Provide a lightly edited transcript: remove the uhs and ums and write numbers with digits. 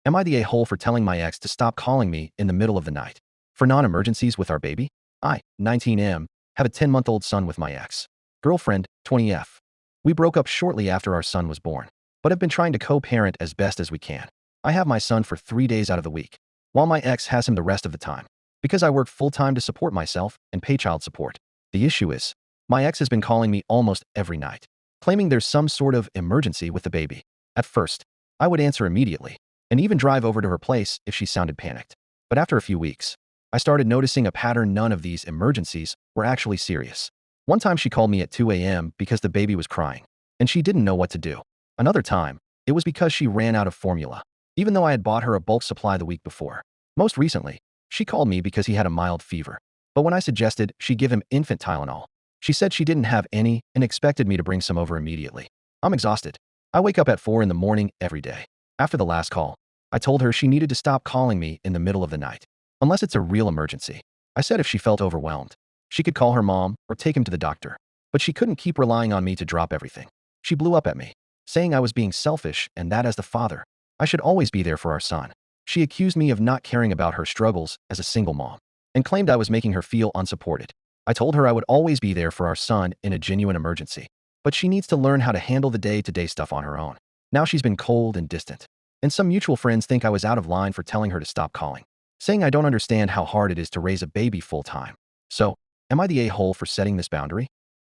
Am I the a-hole for telling my ex to stop calling me in the middle of the night? For non-emergencies with our baby? I, 19M, have a 10-month-old son with my ex. Girlfriend, 20F. We broke up shortly after our son was born, but have been trying to co-parent as best as we can. I have my son for 3 days out of the week, while my ex has him the rest of the time, because I work full-time to support myself and pay child support. The issue is, my ex has been calling me almost every night, claiming there's some sort of emergency with the baby. At first, I would answer immediately, and even drive over to her place if she sounded panicked. But after a few weeks, I started noticing a pattern. None of these emergencies were actually serious. One time she called me at 2 a.m. because the baby was crying, and she didn't know what to do. Another time, it was because she ran out of formula, even though I had bought her a bulk supply the week before. Most recently, she called me because he had a mild fever. But when I suggested she give him infant Tylenol, she said she didn't have any and expected me to bring some over immediately. I'm exhausted. I wake up at 4 in the morning every day. After the last call, I told her she needed to stop calling me in the middle of the night, unless it's a real emergency. I said if she felt overwhelmed, she could call her mom or take him to the doctor. But she couldn't keep relying on me to drop everything. She blew up at me, saying I was being selfish and that as the father, I should always be there for our son. She accused me of not caring about her struggles as a single mom, and claimed I was making her feel unsupported. I told her I would always be there for our son in a genuine emergency, but she needs to learn how to handle the day-to-day stuff on her own. Now she's been cold and distant, and some mutual friends think I was out of line for telling her to stop calling, saying I don't understand how hard it is to raise a baby full-time. So, am I the a-hole for setting this boundary?